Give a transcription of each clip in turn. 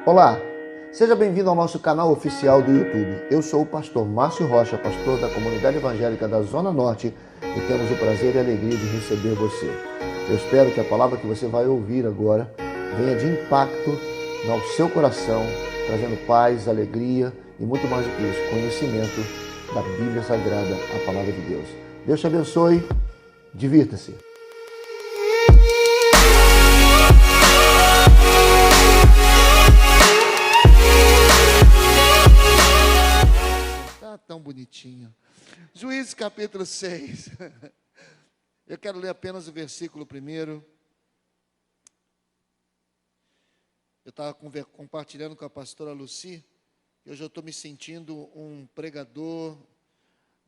Olá, seja bem-vindo ao nosso canal oficial do YouTube. Eu sou o pastor Márcio Rocha, pastor da Comunidade Evangélica da Zona Norte, e temos o prazer e a alegria de receber você. Eu espero que a palavra que você vai ouvir agora venha de impacto ao seu coração, trazendo paz, alegria e muito mais do que isso, conhecimento da Bíblia Sagrada, a palavra de Deus. Deus te abençoe, divirta-se. Tão bonitinho. Juízes capítulo 6. Eu quero ler apenas o versículo primeiro. Eu estava compartilhando com a pastora Lucy, e hoje eu estou me sentindo um pregador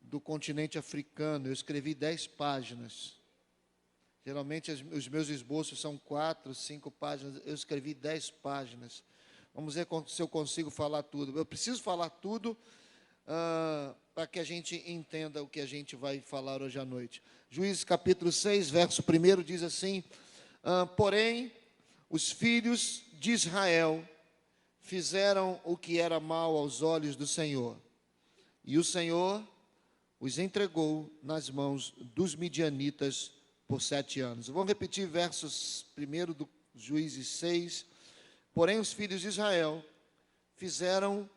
do continente africano. Eu escrevi 10 páginas. Geralmente os meus esboços são 4, 5 páginas. Eu escrevi 10 páginas. Vamos ver se eu consigo falar tudo. Eu preciso falar tudo para que a gente entenda o que a gente vai falar hoje à noite. Juízes capítulo 6, verso 1 diz assim: porém, os filhos de Israel fizeram o que era mal aos olhos do Senhor, e o Senhor os entregou nas mãos dos midianitas por 7 anos. Vamos repetir versos 1 do Juízes 6. Porém, os filhos de Israel fizeram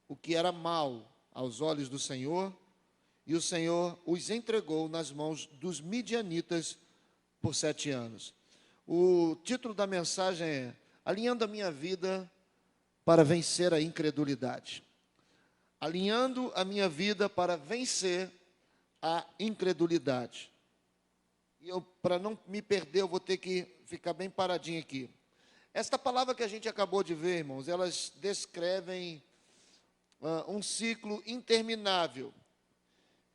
o que era mal aos olhos do Senhor, e o Senhor os entregou nas mãos dos midianitas por 7 anos. O título da mensagem é: Alinhando a minha vida para vencer a incredulidade. Alinhando a minha vida para vencer a incredulidade. E para não me perder, eu vou ter que ficar bem paradinho aqui. Esta palavra que a gente acabou de ver, irmãos, elas descrevem um ciclo interminável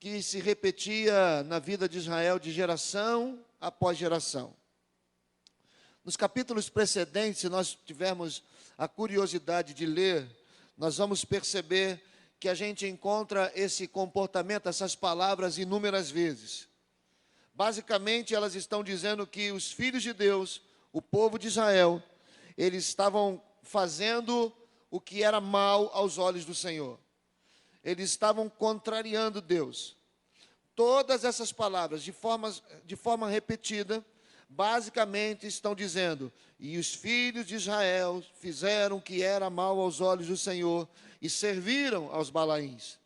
que se repetia na vida de Israel de geração após geração. Nos capítulos precedentes, se nós tivermos a curiosidade de ler, nós vamos perceber que a gente encontra esse comportamento, essas palavras inúmeras vezes. Basicamente, elas estão dizendo que os filhos de Deus, o povo de Israel, eles estavam fazendo o que era mal aos olhos do Senhor. Eles estavam contrariando Deus. Todas essas palavras, de forma repetida, basicamente estão dizendo: e os filhos de Israel fizeram o que era mal aos olhos do Senhor e serviram aos Balaíns.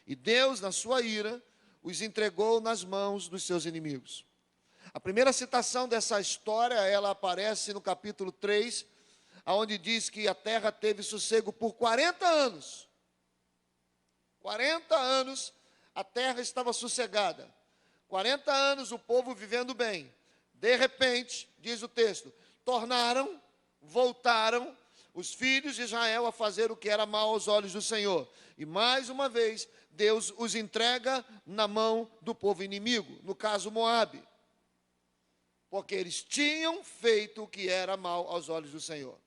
E Deus, na sua ira, os entregou nas mãos dos seus inimigos. A primeira citação dessa história, ela aparece no capítulo 3, onde diz que a terra teve sossego por 40 anos. 40 anos a terra estava sossegada. 40 anos o povo vivendo bem. De repente, diz o texto, voltaram os filhos de Israel a fazer o que era mal aos olhos do Senhor. E mais uma vez, Deus os entrega na mão do povo inimigo, no caso Moabe. Porque eles tinham feito o que era mal aos olhos do Senhor.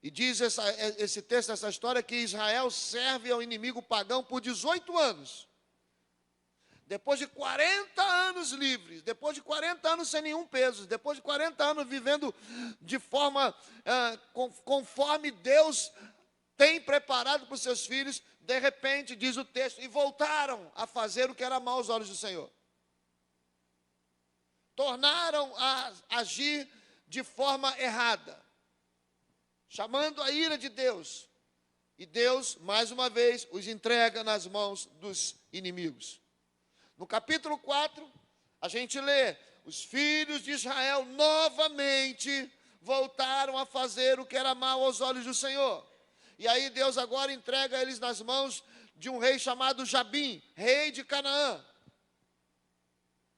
E diz esse texto, essa história, que Israel serve ao inimigo pagão por 18 anos. Depois de 40 anos livres, depois de 40 anos sem nenhum peso, depois de 40 anos vivendo de forma conforme Deus tem preparado para os seus filhos, de repente, diz o texto, e voltaram a fazer o que era mal aos olhos do Senhor. Tornaram a agir de forma errada, chamando a ira de Deus. E Deus, mais uma vez, os entrega nas mãos dos inimigos. No capítulo 4, a gente lê: os filhos de Israel novamente voltaram a fazer o que era mal aos olhos do Senhor. E aí Deus agora entrega eles nas mãos de um rei chamado Jabim, rei de Canaã.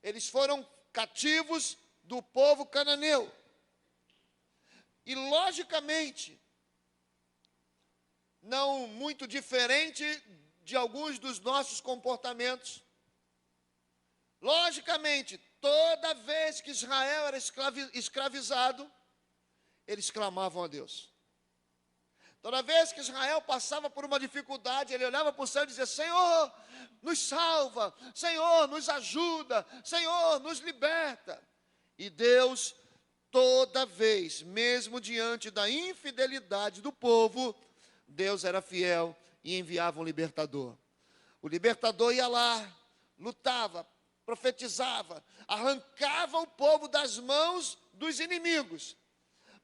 Eles foram cativos do povo cananeu. E logicamente, não muito diferente de alguns dos nossos comportamentos, logicamente, toda vez que Israel era escravizado, eles clamavam a Deus. Toda vez que Israel passava por uma dificuldade, ele olhava para o céu e dizia: Senhor, nos salva, Senhor, nos ajuda, Senhor, nos liberta. E Deus toda vez, mesmo diante da infidelidade do povo, Deus era fiel e enviava um libertador. O libertador ia lá, lutava, profetizava, arrancava o povo das mãos dos inimigos.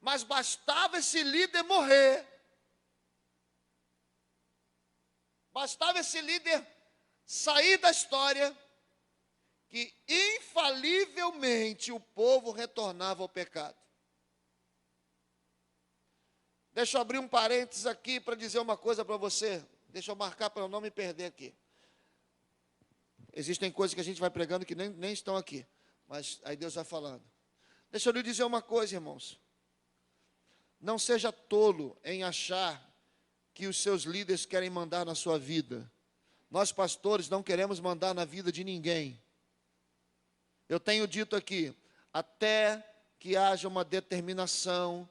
Mas bastava esse líder morrer, bastava esse líder sair da história, que infalivelmente o povo retornava ao pecado. Deixa eu abrir um parênteses aqui para dizer uma coisa para você. Deixa eu marcar para eu não me perder aqui. Existem coisas que a gente vai pregando que nem estão aqui, mas aí Deus vai falando. Deixa eu lhe dizer uma coisa, irmãos. Não seja tolo em achar que os seus líderes querem mandar na sua vida. Nós, pastores, não queremos mandar na vida de ninguém. Eu tenho dito aqui, até que haja uma determinação,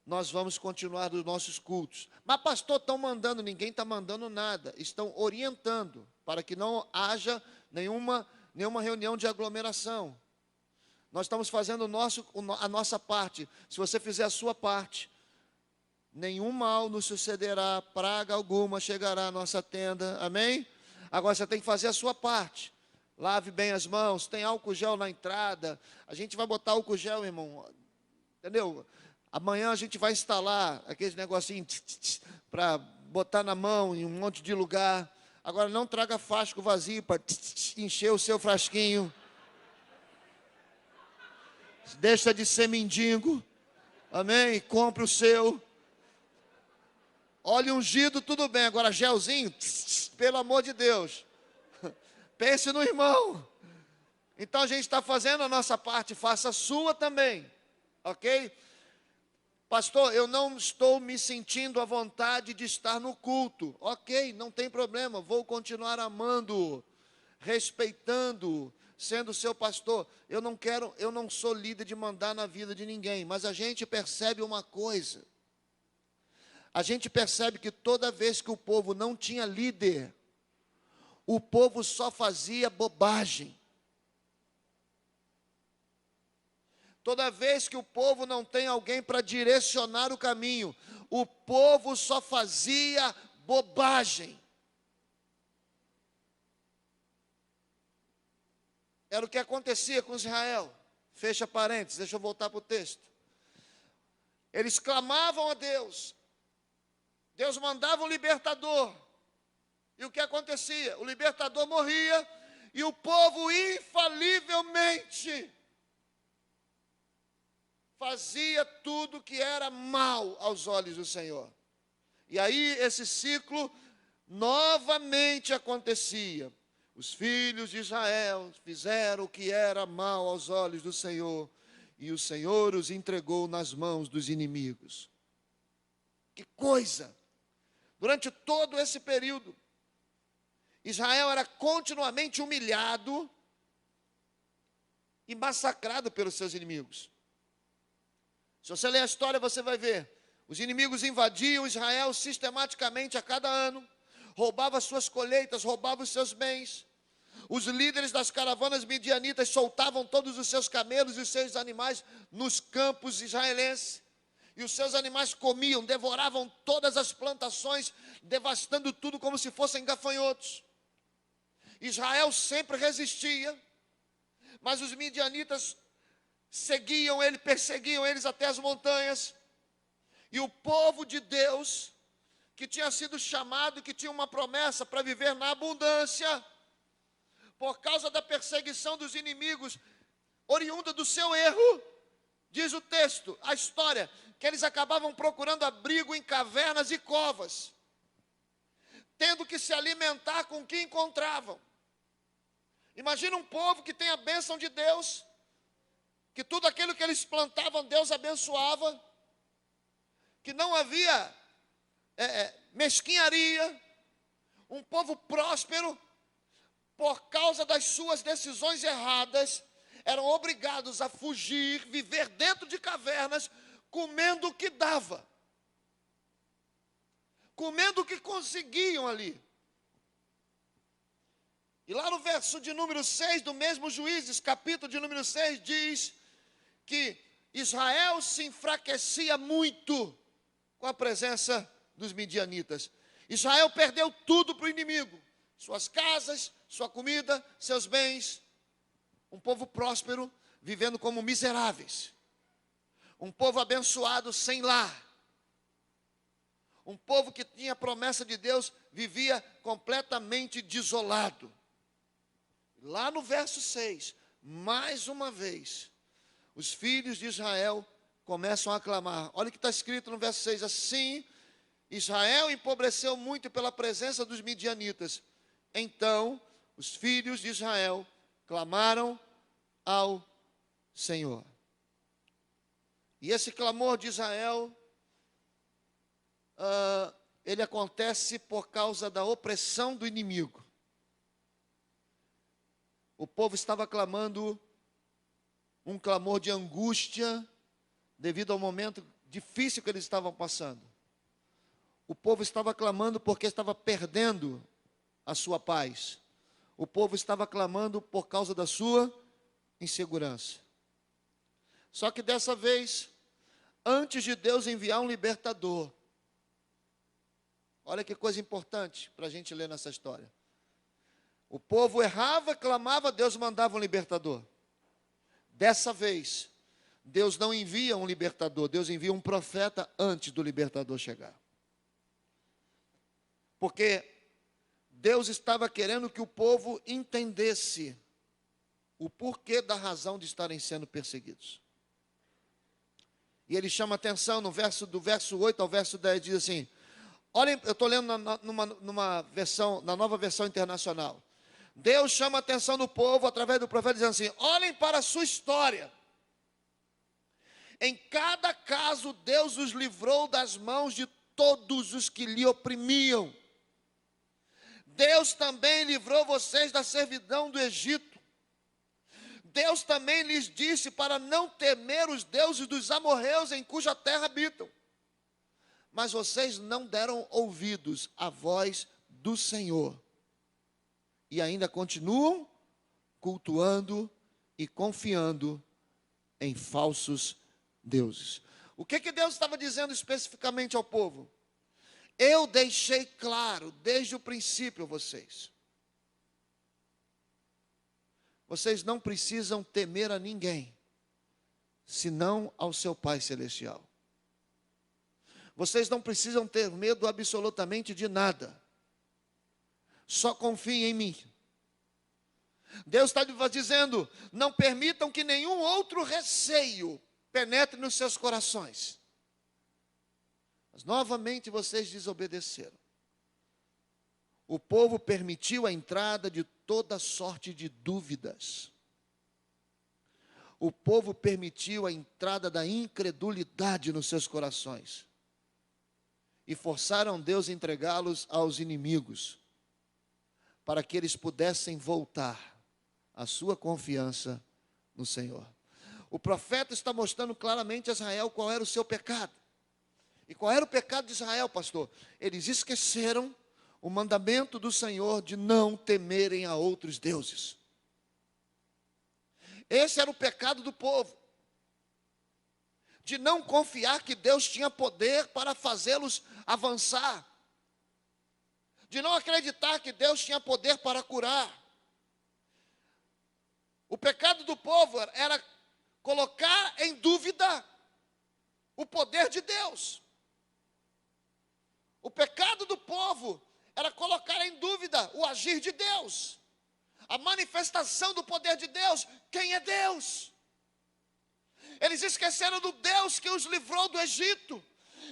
nós vamos continuar nos nossos cultos. Mas, pastor, estão mandando, ninguém está mandando nada. Estão orientando para que não haja nenhuma reunião de aglomeração. Nós estamos fazendo a nossa parte. Se você fizer a sua parte, nenhum mal nos sucederá, praga alguma chegará à nossa tenda. Amém? Agora você tem que fazer a sua parte. Lave bem as mãos, tem álcool gel na entrada. A gente vai botar álcool gel, irmão. Entendeu? Amanhã a gente vai instalar aqueles negocinhos para botar na mão em um monte de lugar. Agora não traga frasco vazio para encher o seu frasquinho. Deixa de ser mendigo. Amém? Compre o seu. Óleo ungido, tudo bem. Agora gelzinho, pelo amor de Deus. Pense no irmão. Então a gente está fazendo a nossa parte, faça a sua também. Ok? Pastor, eu não estou me sentindo à vontade de estar no culto. Ok, não tem problema, vou continuar amando, respeitando, sendo seu pastor. Eu não sou líder de mandar na vida de ninguém, mas a gente percebe uma coisa. A gente percebe que toda vez que o povo não tinha líder, o povo só fazia bobagem. Toda vez que o povo não tem alguém para direcionar o caminho, o povo só fazia bobagem. Era o que acontecia com Israel. Fecha parênteses, deixa eu voltar para o texto. Eles clamavam a Deus. Deus mandava um libertador. E o que acontecia? O libertador morria e o povo infalivelmente fazia tudo que era mal aos olhos do Senhor. E aí esse ciclo novamente acontecia. Os filhos de Israel fizeram o que era mal aos olhos do Senhor, e o Senhor os entregou nas mãos dos inimigos. Que coisa! Durante todo esse período, Israel era continuamente humilhado e massacrado pelos seus inimigos. Se você ler a história, você vai ver. Os inimigos invadiam Israel sistematicamente a cada ano, roubavam as suas colheitas, roubavam os seus bens. Os líderes das caravanas midianitas soltavam todos os seus camelos e os seus animais nos campos israelenses. E os seus animais comiam, devoravam todas as plantações, devastando tudo como se fossem gafanhotos. Israel sempre resistia, mas os midianitas seguiam ele, perseguiam eles até as montanhas. E o povo de Deus, que tinha sido chamado, que tinha uma promessa para viver na abundância, por causa da perseguição dos inimigos, oriunda do seu erro, diz o texto, a história, que eles acabavam procurando abrigo em cavernas e covas, tendo que se alimentar com o que encontravam. Imagina um povo que tem a bênção de Deus, que tudo aquilo que eles plantavam, Deus abençoava, que não havia mesquinharia, um povo próspero. Por causa das suas decisões erradas, eram obrigados a fugir, viver dentro de cavernas, comendo o que dava, comendo o que conseguiam ali. E lá no verso de número 6 do mesmo Juízes, capítulo de número 6, diz que Israel se enfraquecia muito com a presença dos midianitas. Israel perdeu tudo para o inimigo: suas casas, sua comida, seus bens. Um povo próspero, vivendo como miseráveis. Um povo abençoado, sem lar. Um povo que tinha a promessa de Deus, vivia completamente desolado. Lá no verso 6, mais uma vez, os filhos de Israel começam a clamar. Olha o que está escrito no verso 6. Assim, Israel empobreceu muito pela presença dos midianitas. Então, os filhos de Israel clamaram ao Senhor. E esse clamor de Israel, ele acontece por causa da opressão do inimigo. O povo estava clamando um clamor de angústia devido ao momento difícil que eles estavam passando. O povo estava clamando porque estava perdendo a sua paz. O povo estava clamando por causa da sua insegurança. Só que dessa vez, antes de Deus enviar um libertador, olha que coisa importante para a gente ler nessa história. O povo errava, clamava, Deus mandava um libertador. Dessa vez, Deus não envia um libertador, Deus envia um profeta antes do libertador chegar. Porque Deus estava querendo que o povo entendesse o porquê da razão de estarem sendo perseguidos. E ele chama atenção do verso 8 ao verso 10, diz assim, olhem, eu estou lendo numa versão, na Nova Versão Internacional. Deus chama a atenção do povo através do profeta, dizendo assim, olhem para a sua história. Em cada caso, Deus os livrou das mãos de todos os que lhe oprimiam. Deus também livrou vocês da servidão do Egito. Deus também lhes disse para não temer os deuses dos amorreus em cuja terra habitam. Mas vocês não deram ouvidos à voz do Senhor. E ainda continuam cultuando e confiando em falsos deuses. O que Deus estava dizendo especificamente ao povo? Eu deixei claro desde o princípio a vocês. Vocês não precisam temer a ninguém, senão ao seu Pai Celestial. Vocês não precisam ter medo absolutamente de nada. Só confiem em mim. Deus está dizendo, não permitam que nenhum outro receio penetre nos seus corações. Mas novamente vocês desobedeceram. O povo permitiu a entrada de toda sorte de dúvidas. O povo permitiu a entrada da incredulidade nos seus corações. E forçaram Deus a entregá-los aos inimigos, para que eles pudessem voltar à sua confiança no Senhor. O profeta está mostrando claramente a Israel qual era o seu pecado. E qual era o pecado de Israel, pastor? Eles esqueceram o mandamento do Senhor de não temerem a outros deuses. Esse era o pecado do povo. De não confiar que Deus tinha poder para fazê-los avançar. De não acreditar que Deus tinha poder para curar. O pecado do povo era colocar em dúvida o poder de Deus. O pecado do povo era colocar em dúvida o agir de Deus. A manifestação do poder de Deus. Quem é Deus? Eles esqueceram do Deus que os livrou do Egito.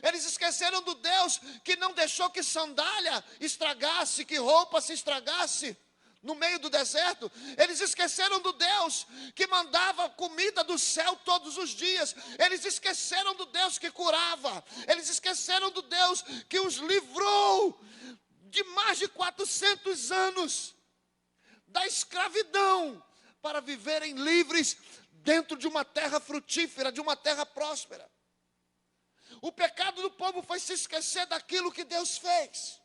Eles esqueceram do Deus que não deixou que sandália estragasse, que roupa se estragasse no meio do deserto. Eles esqueceram do Deus que mandava comida do céu todos os dias. Eles esqueceram do Deus que curava. Eles esqueceram do Deus que os livrou de mais de 400 anos da escravidão para viverem livres dentro de uma terra frutífera, de uma terra próspera. O pecado do povo foi se esquecer daquilo que Deus fez.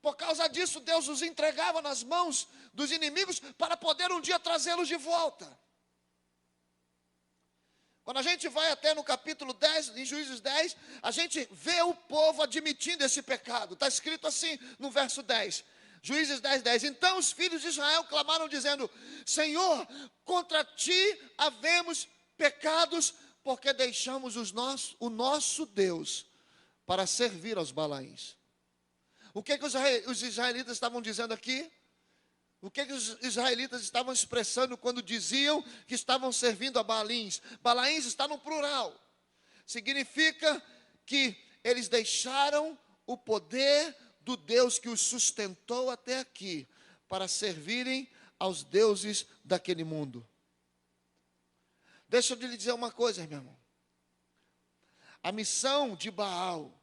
Por causa disso, Deus os entregava nas mãos dos inimigos para poder um dia trazê-los de volta. Quando a gente vai até no capítulo 10, em Juízes 10, a gente vê o povo admitindo esse pecado. Está escrito assim no verso 10. Juízes 10, 10. Então os filhos de Israel clamaram dizendo: Senhor, contra ti havemos pecados, porque deixamos o nosso Deus para servir aos Balaíns. O que os israelitas estavam dizendo aqui? O que os israelitas estavam expressando quando diziam que estavam servindo a Baalins? Balaíns está no plural. Significa que eles deixaram o poder do Deus que os sustentou até aqui para servirem aos deuses daquele mundo. Deixa eu lhe dizer uma coisa, meu irmão. A missão de Baal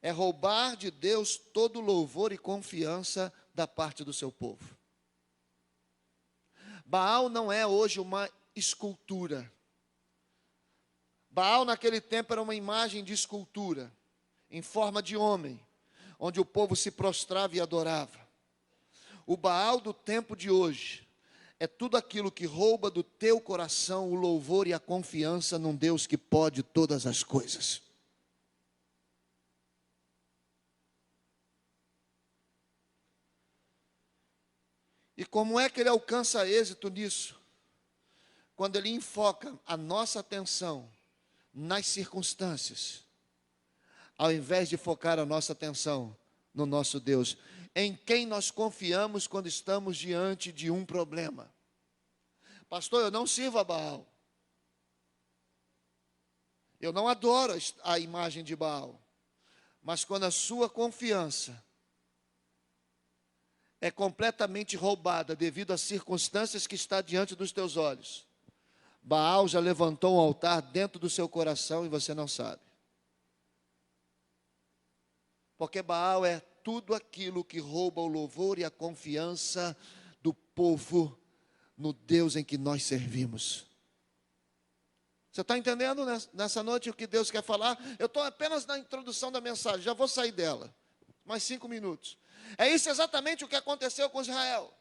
é roubar de Deus todo louvor e confiança da parte do seu povo. Baal não é hoje uma escultura. Baal naquele tempo era uma imagem de escultura, em forma de homem, onde o povo se prostrava e adorava. O Baal do tempo de hoje é tudo aquilo que rouba do teu coração o louvor e a confiança num Deus que pode todas as coisas. E como é que ele alcança êxito nisso? Quando ele enfoca a nossa atenção nas circunstâncias, ao invés de focar a nossa atenção no nosso Deus, em quem nós confiamos quando estamos diante de um problema. Pastor, eu não sirvo a Baal. Eu não adoro a imagem de Baal. Mas quando a sua confiança é completamente roubada devido às circunstâncias que está diante dos teus olhos, Baal já levantou um altar dentro do seu coração e você não sabe. Porque Baal é tudo aquilo que rouba o louvor e a confiança do povo no Deus em que nós servimos. Você está entendendo nessa noite o que Deus quer falar? Eu estou apenas na introdução da mensagem, já vou sair dela. Mais 5 minutos. É isso exatamente o que aconteceu com Israel.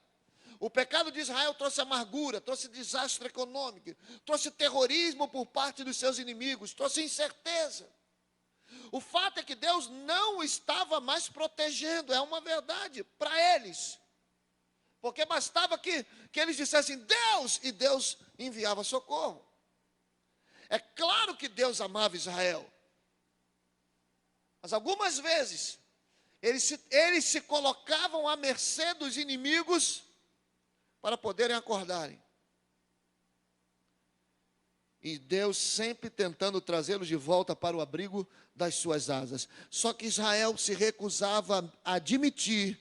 O pecado de Israel trouxe amargura, trouxe desastre econômico, trouxe terrorismo por parte dos seus inimigos, trouxe incerteza. O fato é que Deus não estava mais protegendo, é uma verdade para eles. Porque bastava que eles dissessem Deus, e Deus enviava socorro. É claro que Deus amava Israel. Mas algumas vezes, eles se colocavam à mercê dos inimigos para poderem acordarem. E Deus sempre tentando trazê-los de volta para o abrigo das suas asas. Só que Israel se recusava a admitir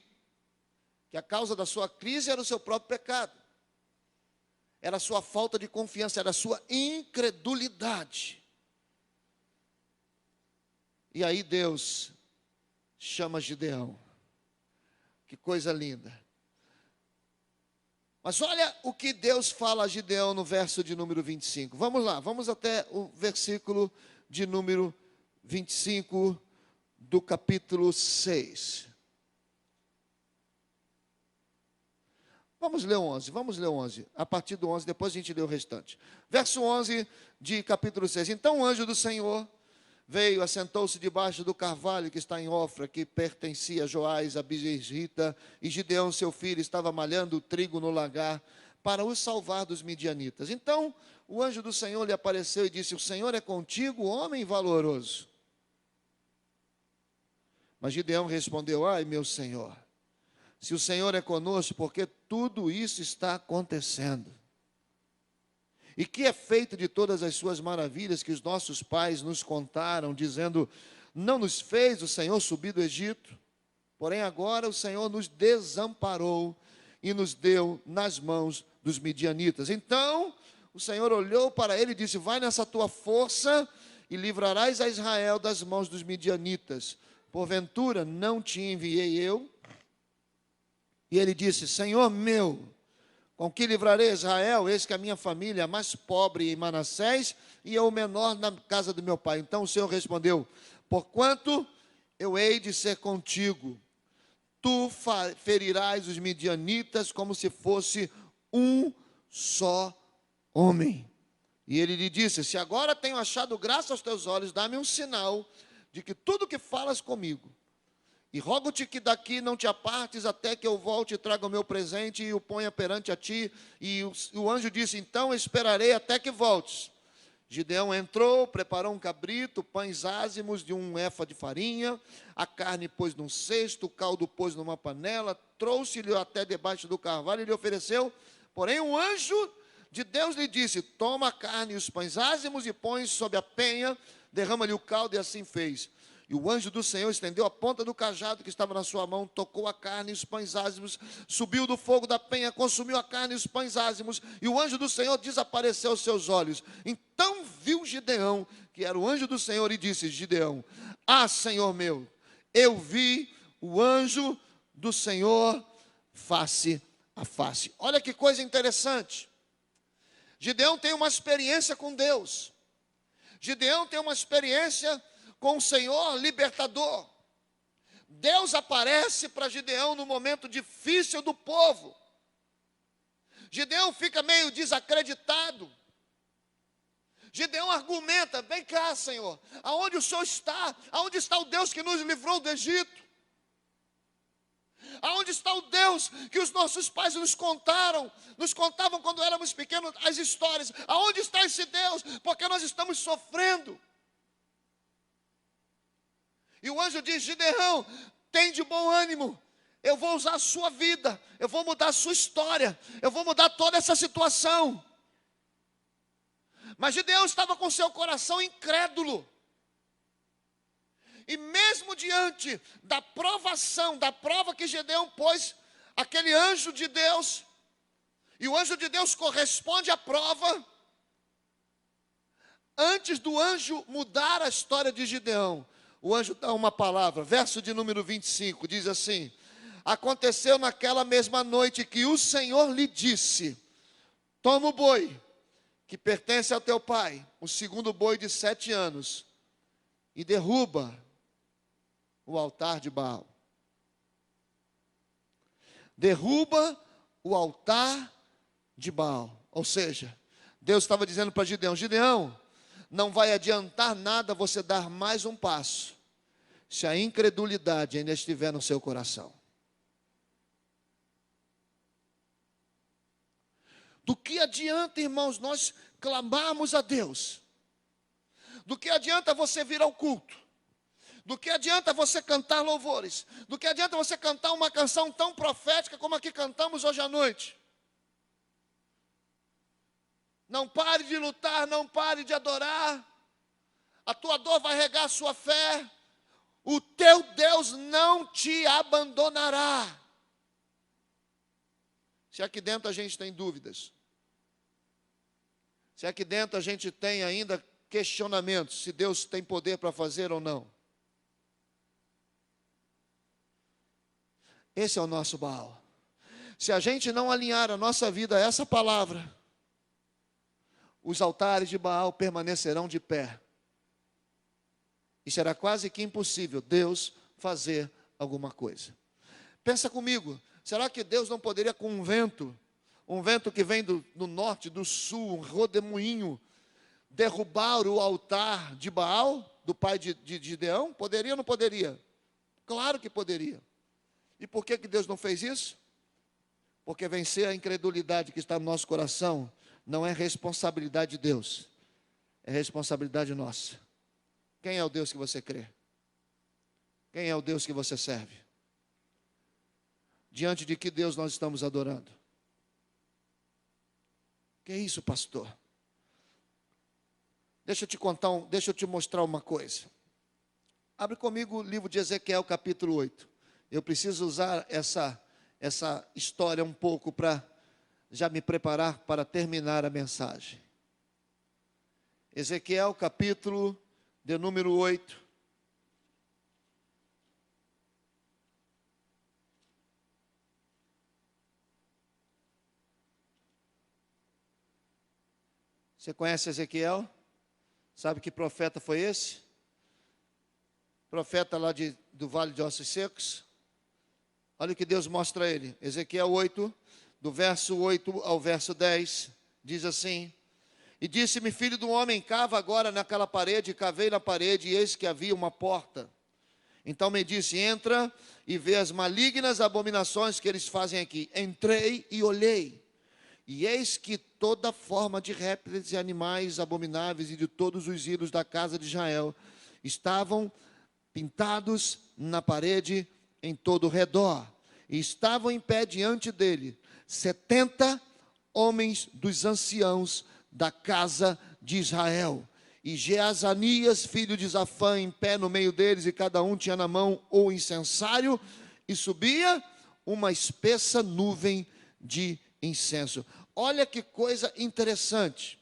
que a causa da sua crise era o seu próprio pecado. Era a sua falta de confiança, era a sua incredulidade. E aí Deus chama Gideão. Que coisa linda. Mas olha o que Deus fala a Gideão no verso de número 25. Vamos lá, vamos até o versículo de número 25 do capítulo 6. Vamos ler o 11. A partir do 11, depois a gente lê o restante. Verso 11 de capítulo 6. Então o anjo do Senhor veio, assentou-se debaixo do carvalho que está em Ofra, que pertencia a Joás, a Bizerita, e Gideão, seu filho, estava malhando o trigo no lagar para os salvar dos midianitas. Então o anjo do Senhor lhe apareceu e disse: o Senhor é contigo, homem valoroso. Mas Gideão respondeu: ai, meu Senhor, se o Senhor é conosco, porque tudo isso está acontecendo? E que é feito de todas as suas maravilhas que os nossos pais nos contaram, dizendo: não nos fez o Senhor subir do Egito? Porém agora o Senhor nos desamparou e nos deu nas mãos dos midianitas. Então o Senhor olhou para ele e disse: vai nessa tua força e livrarás a Israel das mãos dos midianitas. Porventura não te enviei eu? E ele disse: Senhor meu, com que livrarei Israel? Eis que a minha família é a mais pobre em Manassés e é o menor na casa do meu pai. Então o Senhor respondeu: porquanto eu hei de ser contigo, tu ferirás os midianitas como se fosse um só homem. E ele lhe disse: se agora tenho achado graça aos teus olhos, dá-me um sinal de que tudo que falas comigo. E rogo-te que daqui não te apartes até que eu volte e traga o meu presente e o ponha perante a ti. E o anjo disse: então esperarei até que voltes. Gideão entrou, preparou um cabrito, pães ázimos de um efa de farinha, a carne pôs num cesto, o caldo pôs numa panela, trouxe-lhe até debaixo do carvalho e lhe ofereceu. Porém o anjo de Deus lhe disse: toma a carne e os pães ázimos e põe sobre a penha, derrama-lhe o caldo, e assim fez. E o anjo do Senhor estendeu a ponta do cajado que estava na sua mão, tocou a carne e os pães ázimos, subiu do fogo da penha, consumiu a carne e os pães ázimos, e o anjo do Senhor desapareceu aos seus olhos. Então viu Gideão, que era o anjo do Senhor, e disse: Gideão, ah, Senhor meu, eu vi o anjo do Senhor face a face. Olha que coisa interessante. Gideão tem uma experiência com Deus. Gideão tem uma experiência com o Senhor libertador. Deus aparece para Gideão no momento difícil do povo. Gideão fica meio desacreditado. Gideão argumenta: vem cá, Senhor, aonde o Senhor está? Aonde está o Deus que nos livrou do Egito? Aonde está o Deus que os nossos pais nos contavam quando éramos pequenos as histórias? Aonde está esse Deus? Porque nós estamos sofrendo. E o anjo diz: Gideão, tem de bom ânimo, eu vou usar a sua vida, eu vou mudar a sua história, eu vou mudar toda essa situação. Mas Gideão estava com seu coração incrédulo. E mesmo diante da provação, da prova que Gideão pôs, aquele anjo de Deus, e o anjo de Deus corresponde à prova, antes do anjo mudar a história de Gideão, o anjo dá uma palavra, verso de número 25, diz assim: aconteceu naquela mesma noite que o Senhor lhe disse: toma o boi, que pertence ao teu pai, o segundo boi de 7 anos, e derruba o altar de Baal. Derruba o altar de Baal. Ou seja, Deus estava dizendo para Gideão: Gideão, não vai adiantar nada você dar mais um passo, se a incredulidade ainda estiver no seu coração. Do que adianta, irmãos, nós clamarmos a Deus? Do que adianta você vir ao culto? Do que adianta você cantar louvores? Do que adianta você cantar uma canção tão profética como a que cantamos hoje à noite? Não pare de lutar, não pare de adorar. A tua dor vai regar a sua fé. O teu Deus não te abandonará. Se aqui dentro a gente tem dúvidas, se aqui dentro a gente tem ainda questionamentos, se Deus tem poder para fazer ou não, esse é o nosso Baal. Se a gente não alinhar a nossa vida a essa palavra, os altares de Baal permanecerão de pé. E será quase que impossível Deus fazer alguma coisa. Pensa comigo, será que Deus não poderia, com um vento que vem do norte, do sul, um rodemoinho, derrubar o altar de Baal, do pai de Gideão? Poderia ou não poderia? Claro que poderia. E por que Deus não fez isso? Porque vencer a incredulidade que está no nosso coração não é responsabilidade de Deus, é responsabilidade nossa. Quem é o Deus que você crê? Quem é o Deus que você serve? Diante de que Deus nós estamos adorando? Que é isso, pastor? Deixa eu te mostrar uma coisa. Abre comigo o livro de Ezequiel, capítulo 8. Eu preciso usar essa história um pouco para já me preparar para terminar a mensagem. Ezequiel, capítulo de número 8. Você conhece Ezequiel? Sabe que profeta foi esse? Profeta lá do Vale de Ossos Secos. Olha o que Deus mostra a ele. Ezequiel 8, do verso 8 ao verso 10, diz assim: E disse-me: filho do homem, cava agora naquela parede. E cavei na parede, e eis que havia uma porta. Então me disse: entra e vê as malignas abominações que eles fazem aqui. Entrei e olhei, e eis que toda forma de répteis e animais abomináveis e de todos os ídolos da casa de Israel estavam pintados na parede em todo o redor. E estavam em pé diante dele 70 homens dos anciãos da casa de Israel. E Jeazanias, filho de Zafã, em pé no meio deles, e cada um tinha na mão o incensário, e subia uma espessa nuvem de incenso. Olha que coisa interessante.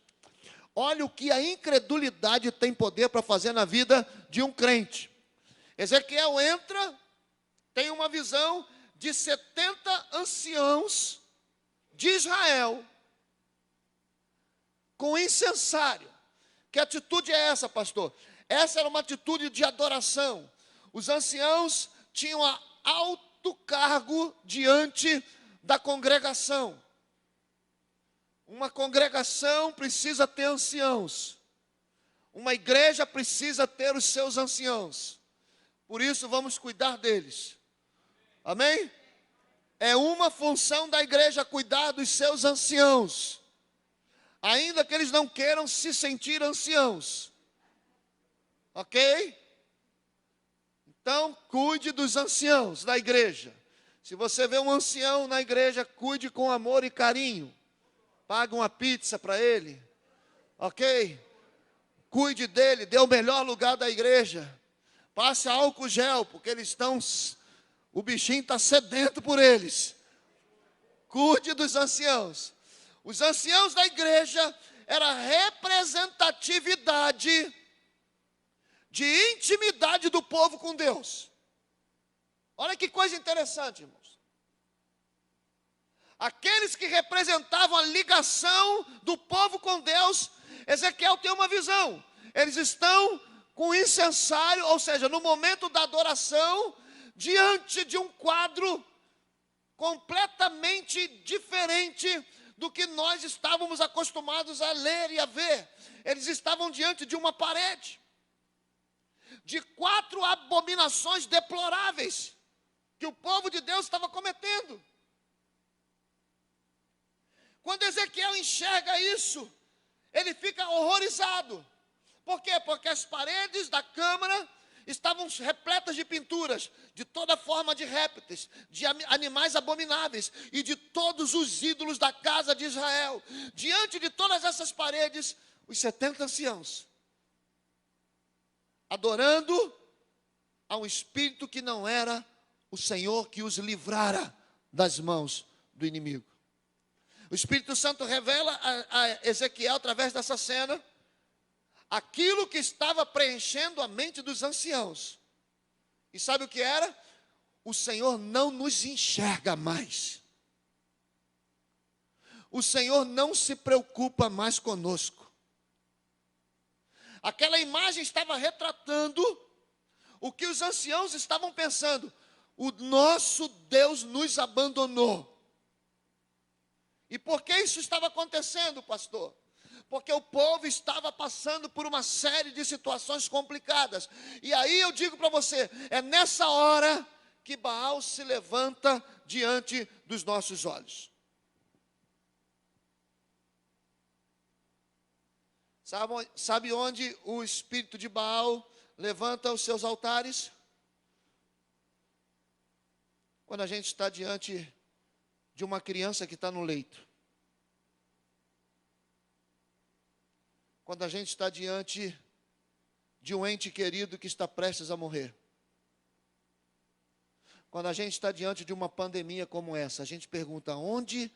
Olha o que a incredulidade tem poder para fazer na vida de um crente. Ezequiel entra, tem uma visão de 70 anciãos de Israel com incensário. Que atitude é essa, pastor? Essa era uma atitude de adoração. Os anciãos tinham alto cargo diante da congregação. Uma congregação precisa ter anciãos. Uma igreja precisa ter os seus anciãos. Por isso vamos cuidar deles. Amém? É uma função da igreja cuidar dos seus anciãos. Ainda que eles não queiram se sentir anciãos. Ok? Então, cuide dos anciãos da igreja. Se você vê um ancião na igreja, cuide com amor e carinho. Pague uma pizza para ele. Ok? Cuide dele, dê o melhor lugar da igreja. Passe álcool gel, porque eles estão... O bichinho está sedento por eles. Cuide dos anciãos. Os anciãos da igreja era a representatividade de intimidade do povo com Deus. Olha que coisa interessante, irmãos. Aqueles que representavam a ligação do povo com Deus, Ezequiel tem uma visão. Eles estão com o incensário, ou seja, no momento da adoração, diante de um quadro completamente diferente do que nós estávamos acostumados a ler e a ver. Eles estavam diante de uma parede, de 4 abominações deploráveis, que o povo de Deus estava cometendo. Quando Ezequiel enxerga isso, ele fica horrorizado. Por quê? Porque as paredes da câmara estavam repletas de pinturas, de toda forma de répteis, de animais abomináveis e de todos os ídolos da casa de Israel. Diante de todas essas paredes, os 70 anciãos, adorando a um espírito que não era o Senhor que os livrara das mãos do inimigo. O Espírito Santo revela a Ezequiel, através dessa cena, aquilo que estava preenchendo a mente dos anciãos. E sabe o que era? O Senhor não nos enxerga mais. O Senhor não se preocupa mais conosco. Aquela imagem estava retratando o que os anciãos estavam pensando. O nosso Deus nos abandonou. E por que isso estava acontecendo, pastor? Porque o povo estava passando por uma série de situações complicadas. E aí eu digo para você, é nessa hora que Baal se levanta diante dos nossos olhos. Sabe onde o espírito de Baal levanta os seus altares? Quando a gente está diante de uma criança que está no leito. Quando a gente está diante de um ente querido que está prestes a morrer. Quando a gente está diante de uma pandemia como essa, a gente pergunta: onde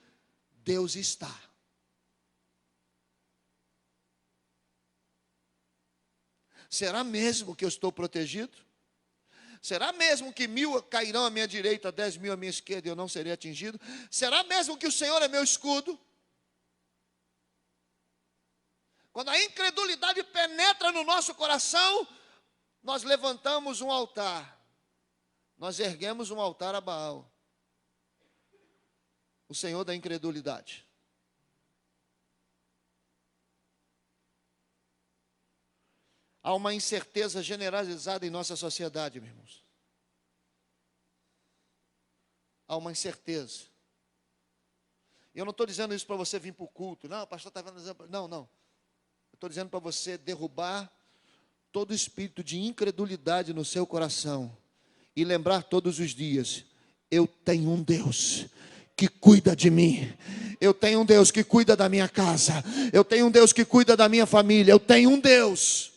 Deus está? Será mesmo que eu estou protegido? Será mesmo que 1000 cairão à minha direita, 10.000 à minha esquerda e eu não serei atingido? Será mesmo que o Senhor é meu escudo? Quando a incredulidade penetra no nosso coração, nós levantamos um altar. Nós erguemos um altar a Baal, o Senhor da incredulidade. Há uma incerteza generalizada em nossa sociedade, meus irmãos. Há uma incerteza. Eu não estou dizendo isso para você vir para o culto. Não, o pastor está vendo exemplo. Não, não. Eu estou dizendo para você derrubar todo espírito de incredulidade no seu coração. E lembrar todos os dias, eu tenho um Deus que cuida de mim. Eu tenho um Deus que cuida da minha casa. Eu tenho um Deus que cuida da minha família. Eu tenho um Deus.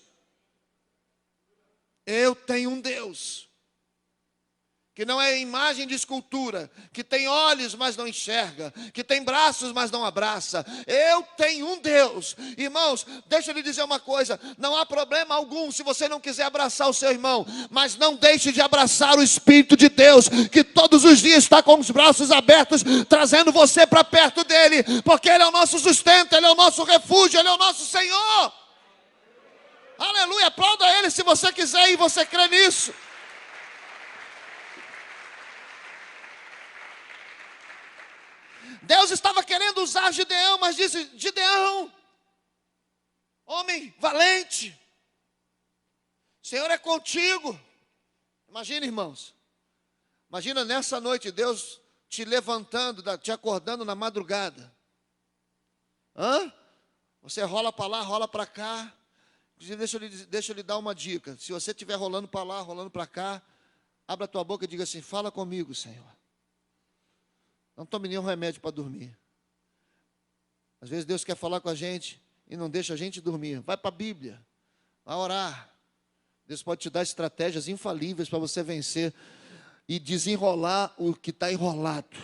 Eu tenho um Deus que não é imagem de escultura, que tem olhos, mas não enxerga, que tem braços, mas não abraça. Eu tenho um Deus. Irmãos, deixa eu lhe dizer uma coisa, não há problema algum se você não quiser abraçar o seu irmão, mas não deixe de abraçar o Espírito de Deus, que todos os dias está com os braços abertos, trazendo você para perto dele, porque ele é o nosso sustento, ele é o nosso refúgio, ele é o nosso Senhor. Aleluia, aplauda ele se você quiser e você crê nisso. Deus estava querendo usar Gideão, mas disse: Gideão, homem valente, o Senhor é contigo. Imagina, irmãos, imagina nessa noite Deus te levantando, te acordando na madrugada. Você rola para lá, rola para cá. Deixa eu lhe dar uma dica. Se você estiver rolando para lá, rolando para cá, abra a tua boca e diga assim: fala comigo, Senhor. Não tome nenhum remédio para dormir. Às vezes Deus quer falar com a gente e não deixa a gente dormir. Vai para a Bíblia, vai orar. Deus pode te dar estratégias infalíveis para você vencer e desenrolar o que está enrolado.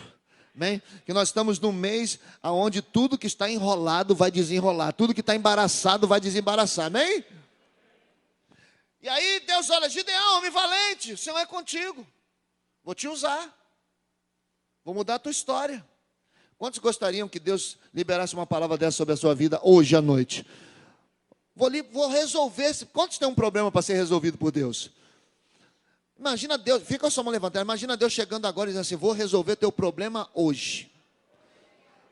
Amém? Que nós estamos num mês onde tudo que está enrolado vai desenrolar, tudo que está embaraçado vai desembaraçar. Amém? E aí Deus olha: Gideão, homem valente, o Senhor é contigo. Vou te usar. Vou mudar a tua história. Quantos gostariam que Deus liberasse uma palavra dessa sobre a sua vida hoje à noite? Vou resolver. Quantos têm um problema para ser resolvido por Deus? Imagina Deus, fica com a sua mão levantada. Imagina Deus chegando agora e dizendo assim: vou resolver teu problema hoje.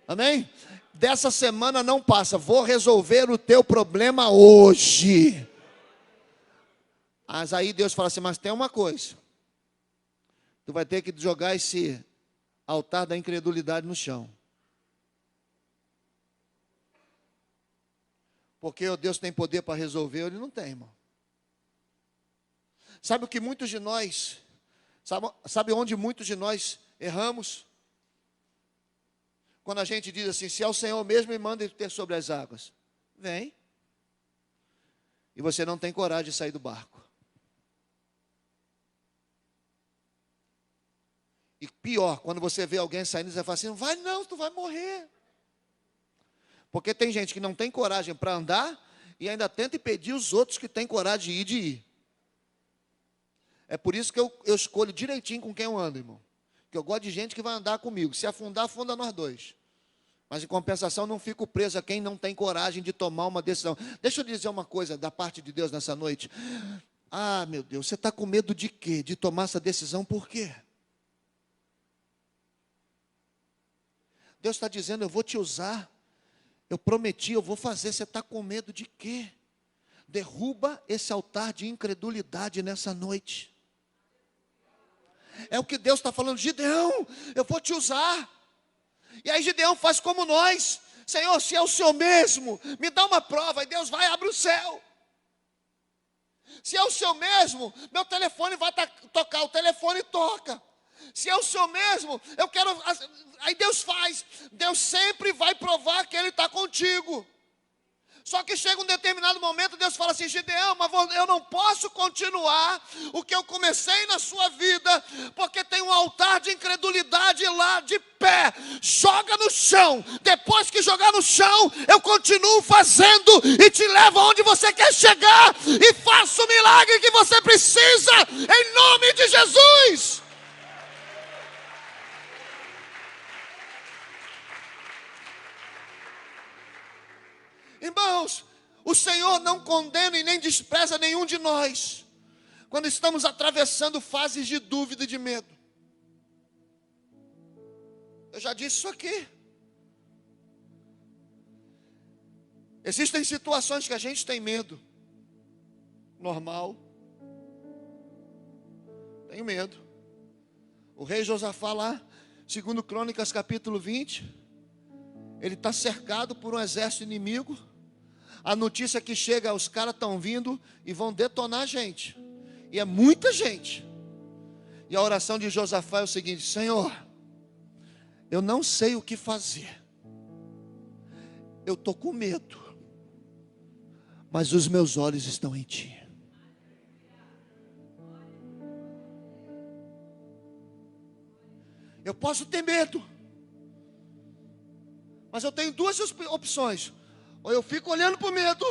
Amém? Dessa semana não passa, vou resolver o teu problema hoje. Mas aí Deus fala assim: mas tem uma coisa. Tu vai ter que jogar esse altar da incredulidade no chão. Porque Deus tem poder para resolver, ele não tem, irmão. Sabe o que muitos de nós, sabe onde muitos de nós erramos? Quando a gente diz assim: se é o Senhor mesmo, me manda ter sobre as águas. Vem. E você não tem coragem de sair do barco. E pior, quando você vê alguém saindo, você fala assim: não vai não, tu vai morrer. Porque tem gente que não tem coragem para andar e ainda tenta impedir os outros que têm coragem de ir. É por isso que eu escolho direitinho com quem eu ando, irmão. Porque eu gosto de gente que vai andar comigo. Se afundar, afunda nós dois. Mas em compensação não fico preso a quem não tem coragem de tomar uma decisão. Deixa eu dizer uma coisa da parte de Deus nessa noite. Ah, meu Deus, você está com medo de quê? De tomar essa decisão por quê? Deus está dizendo: eu vou te usar, eu prometi, eu vou fazer. Você está com medo de quê? Derruba esse altar de incredulidade nessa noite. É o que Deus está falando: Gideão, eu vou te usar. E aí Gideão faz como nós: Senhor, se é o Senhor mesmo, me dá uma prova. E Deus vai e abre o céu. Se é o Senhor mesmo, meu telefone vai tocar, o telefone toca. Se é o Senhor mesmo, eu quero. Aí Deus faz. Deus sempre vai provar que Ele está contigo. Só que chega um determinado momento, Deus fala assim: Gideão, mas eu não posso continuar o que eu comecei na sua vida, porque tem um altar de incredulidade lá de pé. Joga no chão. Depois que jogar no chão, eu continuo fazendo e te levo aonde você quer chegar e faço o milagre que você precisa, em nome de Jesus. Irmãos, o Senhor não condena e nem despreza nenhum de nós quando estamos atravessando fases de dúvida e de medo. Eu já disse isso aqui. Existem situações que a gente tem medo. normal. Tenho medo. O rei Josafá lá, segundo Crônicas capítulo 20, ele está cercado por um exército inimigo. A notícia que chega, os caras estão vindo e vão detonar a gente. E é muita gente. E a oração de Josafá é o seguinte: Senhor, eu não sei o que fazer. Eu estou com medo. Mas os meus olhos estão em Ti. Eu posso ter medo. Mas eu tenho duas opções. Ou eu fico olhando para o medo,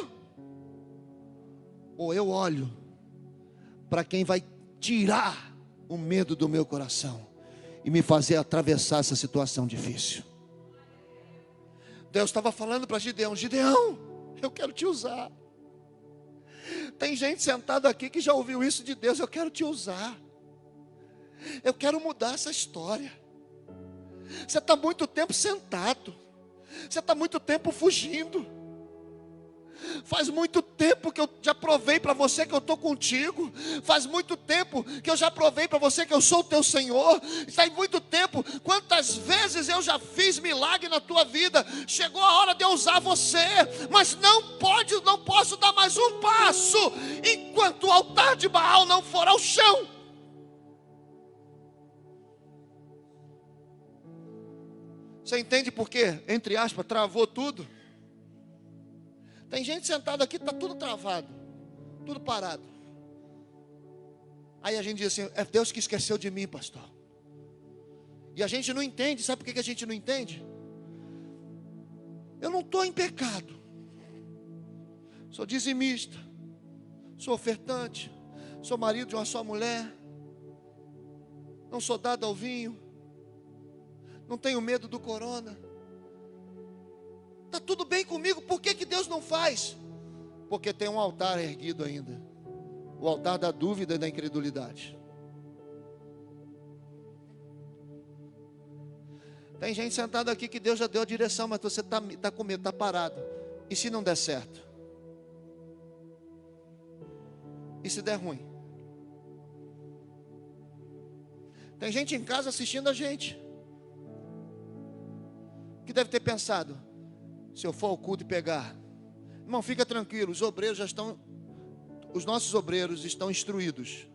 ou eu olho para quem vai tirar o medo do meu coração e me fazer atravessar essa situação difícil. Deus estava falando para Gideão: Gideão, eu quero te usar. Tem gente sentada aqui que já ouviu isso de Deus: eu quero te usar. Eu quero mudar essa história. Você está muito tempo sentado. Você está muito tempo fugindo. Faz muito tempo que eu já provei para você que eu estou contigo. Faz muito tempo que eu já provei para você que eu sou o teu Senhor. Faz muito tempo. Quantas vezes eu já fiz milagre na tua vida. Chegou a hora de eu usar você. Mas não posso dar mais um passo enquanto o altar de Baal não for ao chão. Você entende por quê? Entre aspas, travou tudo. Tem gente sentada aqui, está tudo travado, tudo parado. Aí a gente diz assim: é Deus que esqueceu de mim, pastor. E a gente não entende. Sabe por que a gente não entende? Eu não estou em pecado. Sou dizimista, sou ofertante, sou marido de uma só mulher, não sou dado ao vinho, não tenho medo do corona. Está tudo bem comigo. Por que Deus não faz? Porque tem um altar erguido ainda. O altar da dúvida e da incredulidade. Tem gente sentada aqui que Deus já deu a direção, mas você está com medo, está parado. E se não der certo? E se der ruim? Tem gente em casa assistindo a gente, que deve ter pensado: se eu for ao culto e pegar, irmão, fica tranquilo, os nossos obreiros estão instruídos.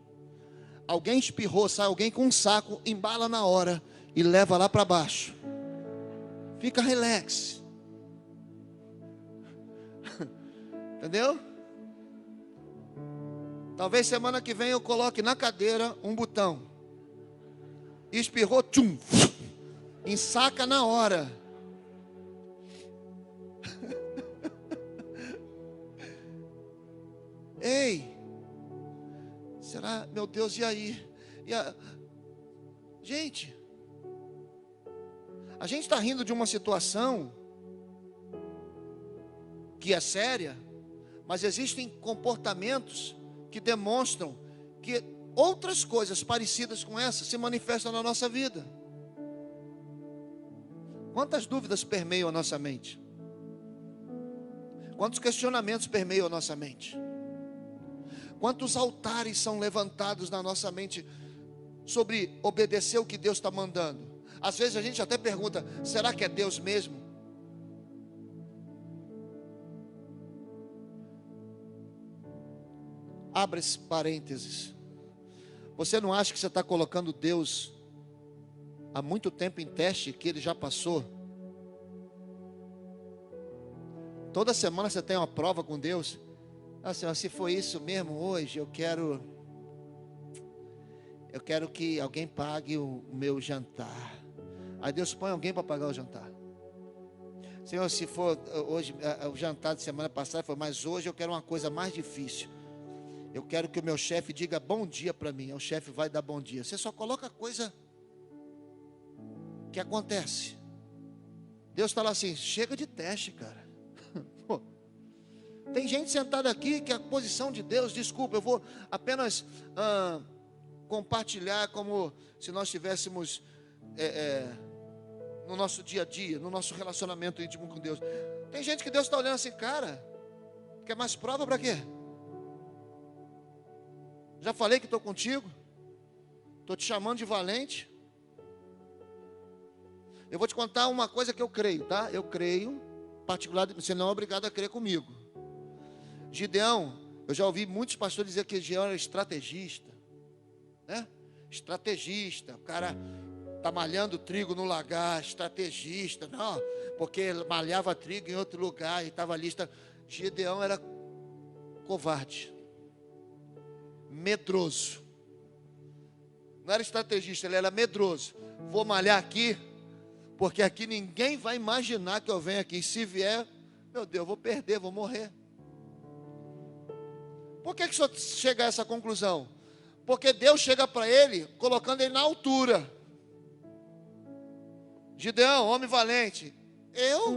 Alguém espirrou, sai alguém com um saco, embala na hora e leva lá para baixo. Fica relax. Entendeu? Talvez semana que vem eu coloque na cadeira um botão. Espirrou, tchum, ensaca na hora. Ei, será, meu Deus, e aí? Gente, a gente está rindo de uma situação que é séria, mas existem comportamentos que demonstram que outras coisas parecidas com essa se manifestam na nossa vida. Quantas dúvidas permeiam a nossa mente? Quantos questionamentos permeiam a nossa mente? Quantos altares são levantados na nossa mente sobre obedecer o que Deus está mandando? Às vezes a gente até pergunta: será que é Deus mesmo? Abre esse parênteses. Você não acha que você está colocando Deus há muito tempo em teste, que Ele já passou? Toda semana você tem uma prova com Deus. Senhor, se for isso mesmo hoje, eu quero que alguém pague o meu jantar. Aí Deus põe alguém para pagar o jantar. Senhor, se for hoje, o jantar de semana passada foi, mas hoje eu quero uma coisa mais difícil. Eu quero que o meu chefe diga bom dia para mim. O chefe vai dar bom dia. Você só coloca coisa que acontece. Deus fala assim: chega de teste, cara. Tem gente sentada aqui que a posição de Deus, desculpa, eu vou apenas compartilhar como se nós estivéssemos no nosso dia a dia, no nosso relacionamento íntimo com Deus. Tem gente que Deus está olhando assim: cara, quer mais prova para quê? Já falei que estou contigo. Estou te chamando de valente. Eu vou te contar uma coisa que eu creio, tá? Eu creio, particularmente, você não é obrigado a crer comigo. Gideão, eu já ouvi muitos pastores dizer que Gideão era estrategista, né? Estrategista, o cara está malhando trigo no lagar, estrategista, não, porque malhava trigo em outro lugar e estava ali. Gideão era covarde, medroso, não era estrategista, ele era medroso. Vou malhar aqui, porque aqui ninguém vai imaginar que eu venho aqui. Se vier, meu Deus, eu vou perder, vou morrer. Por que o senhor chega a essa conclusão? Porque Deus chega para ele, colocando ele na altura. Gideão, homem valente. Eu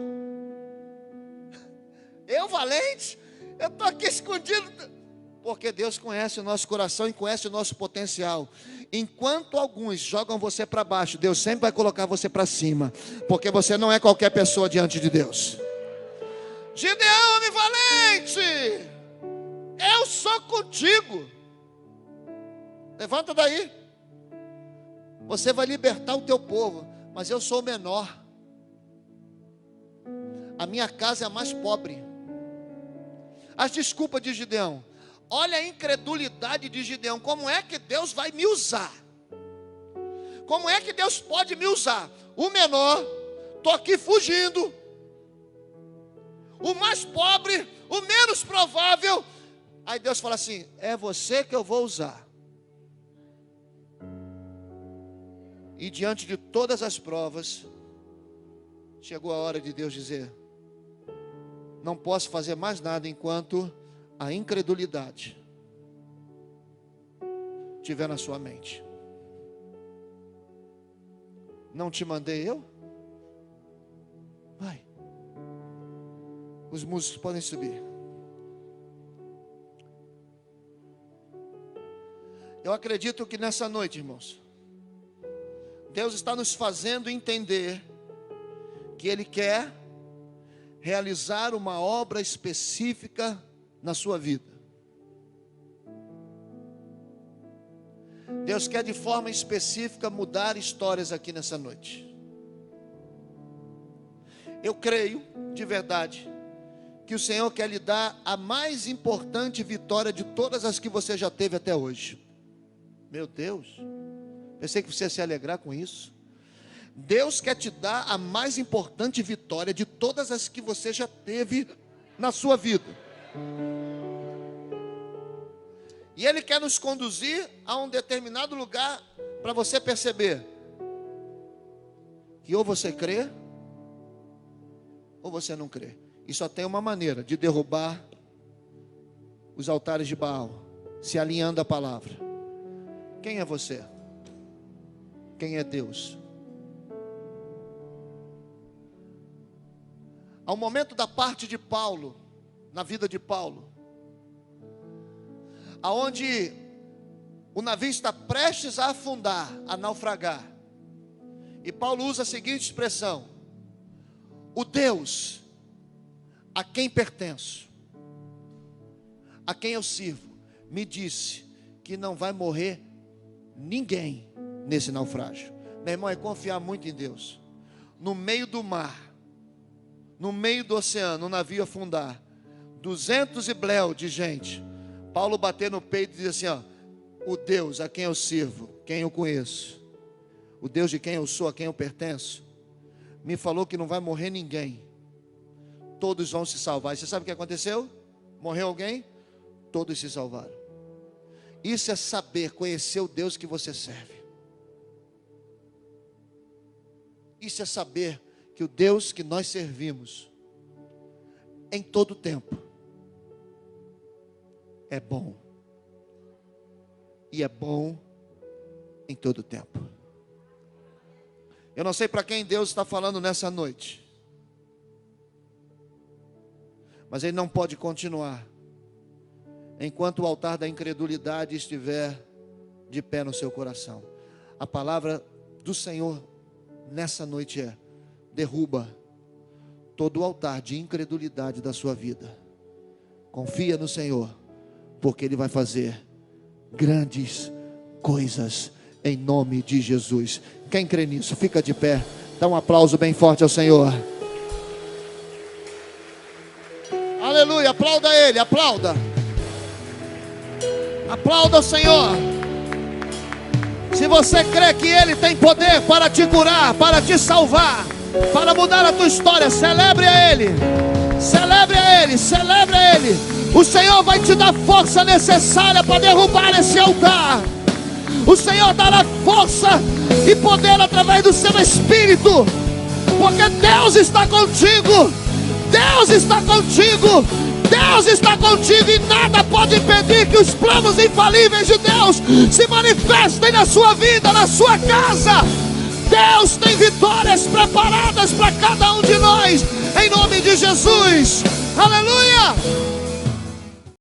valente? Eu estou aqui escondido. Porque Deus conhece o nosso coração e conhece o nosso potencial. Enquanto alguns jogam você para baixo, Deus sempre vai colocar você para cima. Porque você não é qualquer pessoa diante de Deus. Gideão, homem valente, eu sou contigo. Levanta daí. Você vai libertar o teu povo. Mas eu sou o menor. A minha casa é a mais pobre. As desculpas de Gideão. Olha a incredulidade de Gideão. Como é que Deus vai me usar? Como é que Deus pode me usar? O menor, estou aqui fugindo. O mais pobre, o menos provável. Aí Deus fala assim: é você que eu vou usar. E diante de todas as provas, chegou a hora de Deus dizer: não posso fazer mais nada enquanto a incredulidade estiver na sua mente. Não te mandei eu? Vai. Os músicos podem subir. Eu acredito que nessa noite, irmãos, Deus está nos fazendo entender que Ele quer realizar uma obra específica na sua vida. Deus quer de forma específica mudar histórias aqui nessa noite. Eu creio, de verdade, que o Senhor quer lhe dar a mais importante vitória de todas as que você já teve até hoje. Meu Deus, pensei que você ia se alegrar com isso. Deus quer te dar a mais importante vitória de todas as que você já teve na sua vida. E Ele quer nos conduzir a um determinado lugar para você perceber que ou você crê ou você não crê. E só tem uma maneira de derrubar os altares de Baal, se alinhando à palavra. Quem é você? Quem é Deus? Ao momento da parte de Paulo, na vida de Paulo, aonde o navio está prestes a afundar, a naufragar, e Paulo usa a seguinte expressão: o Deus a quem pertenço, a quem eu sirvo, me disse que não vai morrer ninguém nesse naufrágio. Meu irmão, é confiar muito em Deus. No meio do mar, no meio do oceano, o navio afundar, 200 e bléu de gente, Paulo bater no peito e dizer assim: ó, o Deus a quem eu sirvo, quem eu conheço, o Deus de quem eu sou, a quem eu pertenço, me falou que não vai morrer ninguém, todos vão se salvar. E você sabe o que aconteceu? Morreu alguém? Todos se salvaram. Isso é saber, conhecer o Deus que você serve. Isso é saber que o Deus que nós servimos, em todo tempo, é bom. E é bom em todo tempo. Eu não sei para quem Deus está falando nessa noite, mas Ele não pode continuar enquanto o altar da incredulidade estiver de pé no seu coração. A palavra do Senhor nessa noite é: derruba todo o altar de incredulidade da sua vida. Confia no Senhor, porque Ele vai fazer grandes coisas, em nome de Jesus. Quem crê nisso, fica de pé, dá um aplauso bem forte ao Senhor. Aleluia, aplauda Ele, aplauda. Aplauda o Senhor. Se você crê que Ele tem poder para te curar, para te salvar, para mudar a tua história, celebre a Ele. Celebre a Ele, celebre a Ele. O Senhor vai te dar força necessária para derrubar esse altar. O Senhor dará força e poder através do seu Espírito, porque Deus está contigo. Deus está contigo. Deus está contigo e nada pode impedir que os planos infalíveis de Deus se manifestem na sua vida, na sua casa. Deus tem vitórias preparadas para cada um de nós, em nome de Jesus. Aleluia!